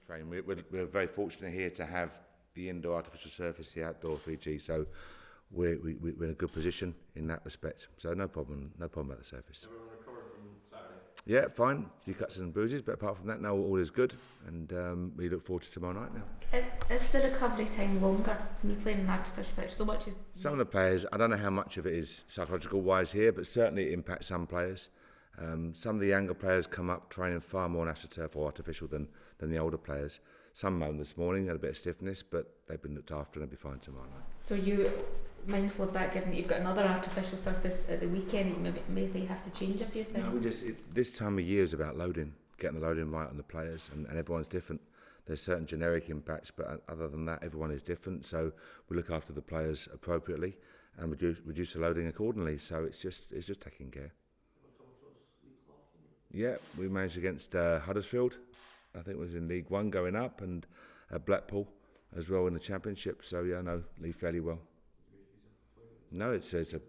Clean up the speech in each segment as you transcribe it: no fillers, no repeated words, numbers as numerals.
train. We're very fortunate here to have the indoor artificial surface, the outdoor 3G, so we're in a good position in that respect. So no problem about the surface. Everyone recovered from Saturday? Yeah, fine. A few cuts and bruises, but apart from that, now all is good, and we look forward to tomorrow night now. Is the recovery time longer when you play in an artificial pitch? So much is some of the players, I don't know how much of it is psychological wise here, but certainly it impacts some players. Some of the younger players come up training far more on AstroTurf or artificial than the older players. Some moaned this morning, had a bit of stiffness, but they've been looked after and they'll be fine tomorrow night. So you mindful of that, given that you've got another artificial surface at the weekend, you maybe have to change a few things? No, this time of year is about loading, getting the loading right on the players, and everyone's different. There's certain generic impacts, but other than that, everyone is different. So we look after the players appropriately and reduce the loading accordingly. So it's just taking care. Yeah, we managed against Huddersfield. I think it was in League One going up, and Blackpool as well in the Championship. So yeah, no, lead fairly well. No, it's a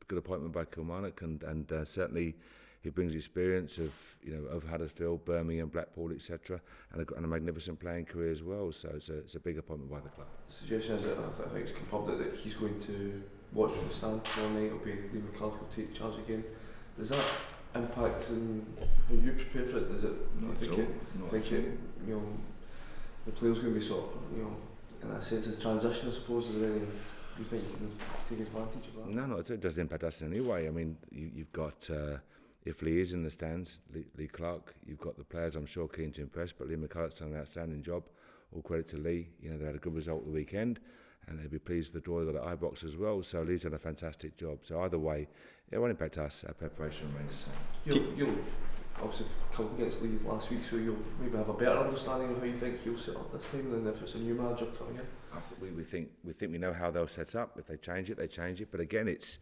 good appointment by Kilmarnock, and certainly he brings experience of Huddersfield, Birmingham, Blackpool, etc., and a magnificent playing career as well. So it's a big appointment by the club. The suggestion is that I think it's confirmed that he's going to watch from the stand tomorrow night. It'll be Lee McCulloch will take charge again. Does that impact on how you prepare for it? Does it? The players going to be sort of, in a sense of transition, I suppose? Is there any? Do you think you can take advantage of that? No, it doesn't impact us in any way. I mean, you've got, if Lee is in the stands, Lee Clark, you've got the players I'm sure keen to impress, but Lee McCulloch's done an outstanding job. All credit to Lee. They had a good result the weekend, and they'll be pleased with the draw they got at Ibrox as well. So Lee's done a fantastic job. So either way, it won't impact us. Our preparation remains the same. You'll obviously come against Lee last week, so you'll maybe have a better understanding of how you think he'll set up this time than if it's a new manager coming in. We think we know how they'll set up. If they change it, they change it. But again, it's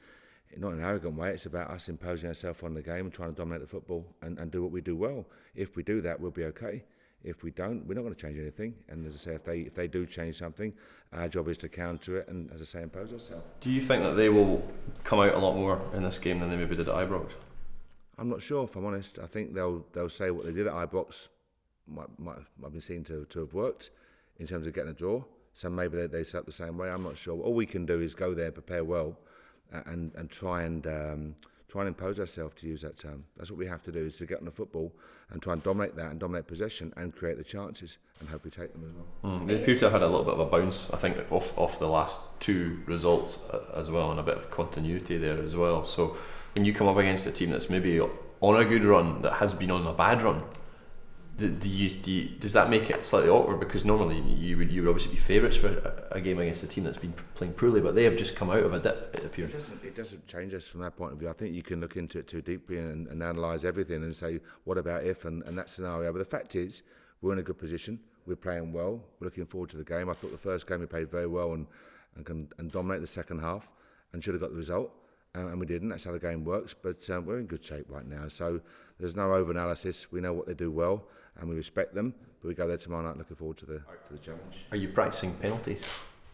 not in an arrogant way. It's about us imposing ourselves on the game and trying to dominate the football and do what we do well. If we do that, we'll be okay. If we don't, we're not going to change anything. And as I say, if they do change something, our job is to counter it and, as I say, impose ourselves. Do you think that they will come out a lot more in this game than they maybe did at Ibrox? I'm not sure, if I'm honest. I think they'll say what they did at Ibrox might be seen to have worked in terms of getting a draw. So maybe they set up the same way. I'm not sure. All we can do is go there, prepare well, and try and impose ourselves, to use that term. That's what we have to do, is to get on the football and try and dominate that and dominate possession and create the chances and hopefully take them as well. They appear to have had a little bit of a bounce, I think, off the last two results as well, and a bit of continuity there as well. So when you come up against a team that's maybe on a good run that has been on a bad run, does that make it slightly awkward? Because normally you would obviously be favourites for a game against a team that's been playing poorly, but they have just come out of a dip, it appears. It doesn't change us from that point of view. I think you can look into it too deeply and analyse everything and say, what about if and that scenario? But the fact is, we're in a good position. We're playing well. We're looking forward to the game. I thought the first game we played very well and dominated the second half and should have got the result. And we didn't. That's how the game works. But we're in good shape right now. So there's no over-analysis. We know what they do well, and we respect them. But we go there tomorrow night looking forward to the challenge. Are you practicing penalties?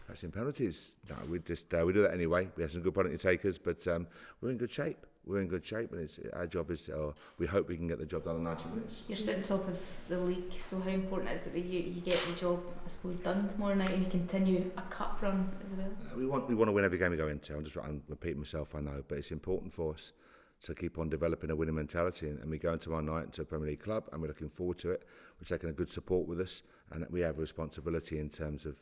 Practicing penalties? No, we do that anyway. We have some good penalty takers, but we're in good shape. We're in good shape, and our job is, we hope we can get the job done in 90 minutes. You're sitting top of the league, so how important is it that you get the job, I suppose, done tomorrow night and you continue a cup run as well? We want to win every game we go into. I'm just trying to repeat myself, I know, but it's important for us to keep on developing a winning mentality, and we go into tomorrow night into a Premier League club, and we're looking forward to it. We're taking a good support with us, and we have a responsibility in terms of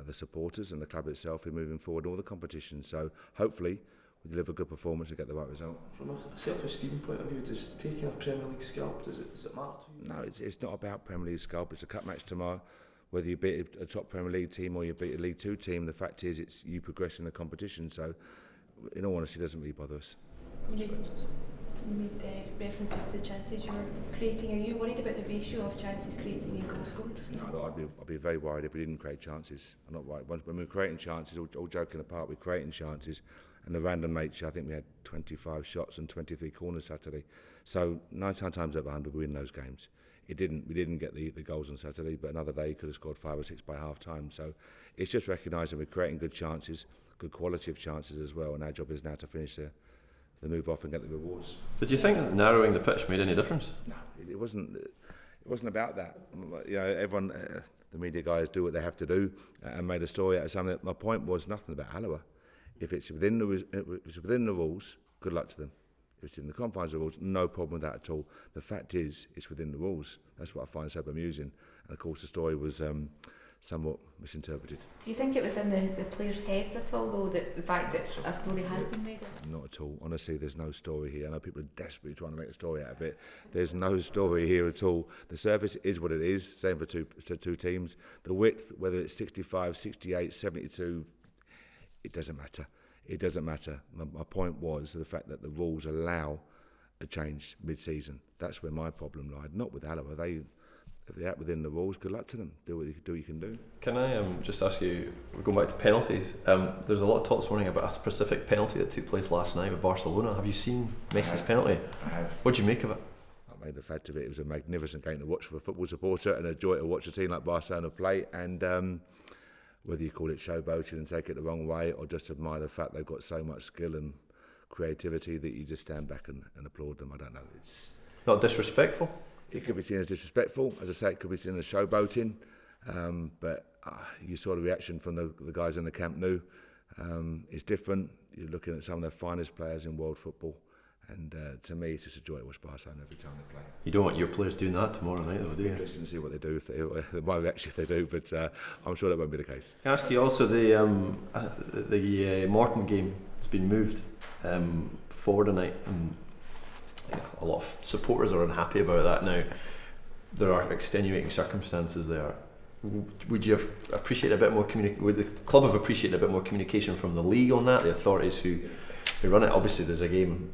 the supporters and the club itself in moving forward in all the competitions. So hopefully we deliver a good performance and get the right result. From a self-esteem point of view, does taking a Premier League scalp, does it matter to you? No, it's not about Premier League scalp. It's a cup match tomorrow. Whether you beat a top Premier League team or you beat a League 2 team, the fact is it's you progress in the competition. So in all honesty, it doesn't really bother us. You made reference to the chances you're creating. Are you worried about the ratio of chances creating and goals scored? No, I'd be very worried if we didn't create chances. I'm not worried. When we're creating chances, all joking apart, we're creating chances. And the random nature, I think we had 25 shots and 23 corners Saturday. So 9 times out of 100 we win those games. We didn't get the goals on Saturday, but another day you could have scored 5 or 6 by half time. So it's just recognising we're creating good chances, good quality of chances as well, and our job is now to finish the move off and get the rewards. Did you think that narrowing the pitch made any difference? No, it wasn't. It wasn't about that. You know, everyone, the media guys do what they have to do and made a story out of something. My point was nothing about Alloa. If it's within the rules, good luck to them. If it's in the confines of the rules, no problem with that at all. The fact is, it's within the rules. That's what I find so bemusing. And of course, the story was somewhat misinterpreted. Do you think it was in the players' heads at all, though, that the fact that a story had been made? Not at all. Honestly, there's no story here. I know people are desperately trying to make a story out of it. There's no story here at all. The surface is what it is, same for two teams. The width, whether it's 65, 68, 72, it doesn't matter. It doesn't matter. My point was the fact that the rules allow a change mid-season. That's where my problem lied, not with Alloa. If they're out within the rules, good luck to them. Do what you can do. Can I just ask you, we're going back to penalties. There's a lot of talk this morning about a specific penalty that took place last night with Barcelona. Have you seen Messi's penalty? I have. What do you make of it? I made the fact of it. It was a magnificent game to watch for a football supporter and a joy to watch a team like Barcelona play. And whether you call it showboating and take it the wrong way or just admire the fact they've got so much skill and creativity that you just stand back and applaud them, I don't know. It's not disrespectful? It could be seen as disrespectful. As I say, it could be seen as showboating. But you saw the reaction from the guys in the Camp Nou. It's different. You're looking at some of the finest players in world football. And to me, it's just a joy to watch Barcelona every time they play. You don't want your players doing that tomorrow night, though, do you? Interesting to see what they do. My reaction if they do, but I'm sure that won't be the case. Can I ask you also the Morton game has been moved for tonight, and a lot of supporters are unhappy about that now. There are extenuating circumstances there. Would you appreciate a bit more would the club have appreciated a bit more communication from the league on that? The authorities who run it. Obviously, there's a game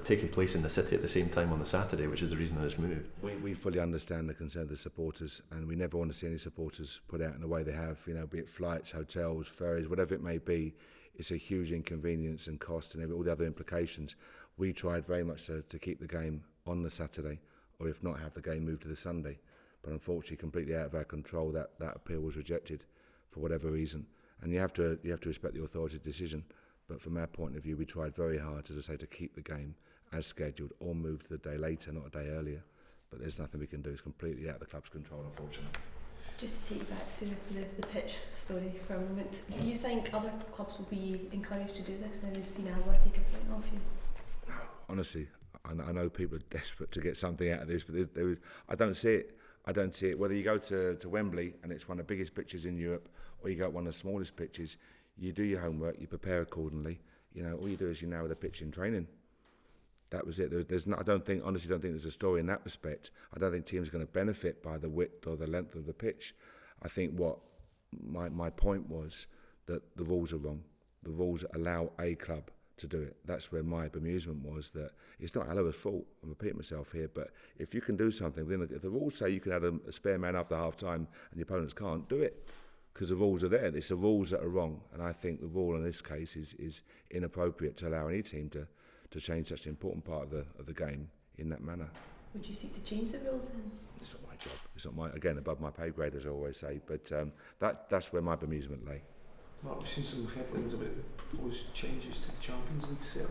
taking place in the city at the same time on the Saturday, which is the reason that it's moved. We fully understand the concern of the supporters, and we never want to see any supporters put out in the way they have. You know, be it flights, hotels, ferries, whatever it may be. It's a huge inconvenience and cost and all the other implications. We tried very much to keep the game on the Saturday, or if not, have the game moved to the Sunday. But unfortunately, completely out of our control, that appeal was rejected for whatever reason. And you have to respect the authority's decision. But from our point of view, we tried very hard, as I say, to keep the game as scheduled or move to the day later, not a day earlier. But there's nothing we can do. It's completely out of the club's control, unfortunately. Just to take you back to the pitch story for a moment, do you think other clubs will be encouraged to do this now they've seen Alloa take a point off you? No, honestly, I know people are desperate to get something out of this, but I don't see it. I don't see it. Whether you go to Wembley and it's one of the biggest pitches in Europe, or you go to one of the smallest pitches, you do your homework, you prepare accordingly. You know, all you do is you narrow the pitch in training. That was it. Honestly, don't think there's a story in that respect. I don't think teams are going to benefit by the width or the length of the pitch. I think what my point was that the rules are wrong. The rules allow a club to do it. That's where my bemusement was, that it's not Alloa's fault. I'm repeating myself here, but if you can do something, if the rules say you can add a spare man after half time and your opponents can't, do it. Because the rules are there. It's the rules that are wrong, and I think the rule in this case is inappropriate to allow any team to change such an important part of the game in that manner. Would you seek to change the rules then? It's not my job. It's not again above my pay grade, as I always say. But that's where my bemusement lay. Mark, we've seen some headlines about proposed changes to the Champions League setup.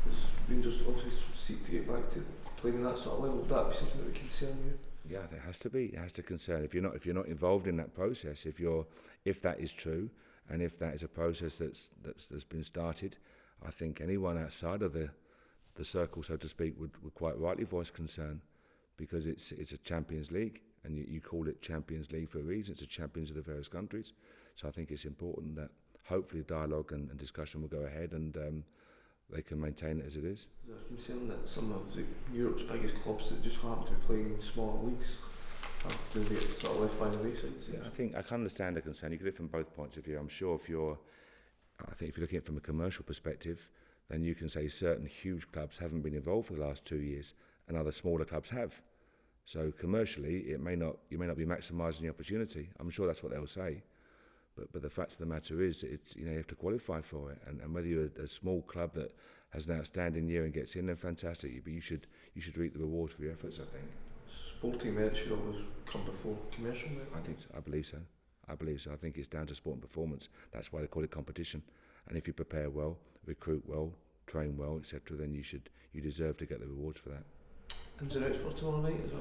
As Rangers obviously seek to get back to playing at that sort of level, would that be something that would concern you? Yeah, there has to be. It has to concern. If you're not involved in that process, if that is true, and if that is a process that's been started, I think anyone outside of the circle, so to speak, would quite rightly voice concern, because it's a Champions League, and you call it Champions League for a reason. It's a Champions of the various countries. So I think it's important that hopefully dialogue and discussion will go ahead, and they can maintain it as it is. Is there a concern that some of Europe's biggest clubs that just happen to be playing in smaller leagues have to get sort of left by the wayside? Yeah, I can understand the concern. You get it from both points of view. I'm sure if you're looking at it from a commercial perspective, then you can say certain huge clubs haven't been involved for the last 2 years, and other smaller clubs have. So commercially, you may not be maximising the opportunity. I'm sure that's what they'll say. But the fact of the matter is, you have to qualify for it, and whether you're a small club that has an outstanding year and gets in, then fantastic. But you should reap the reward for your efforts, I think. Sporting merit should always come before commercial merit. I think so. I believe so. I think it's down to sport and performance. That's why they call it competition. And if you prepare well, recruit well, train well, etc., then you deserve to get the rewards for that. Ins and outs for tomorrow night, is it?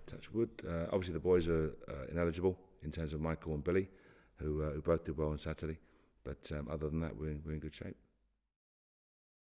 Touch wood. Obviously, the boys are ineligible in terms of Michael and Billy, who both did well on Saturday. But other than that, we're in good shape.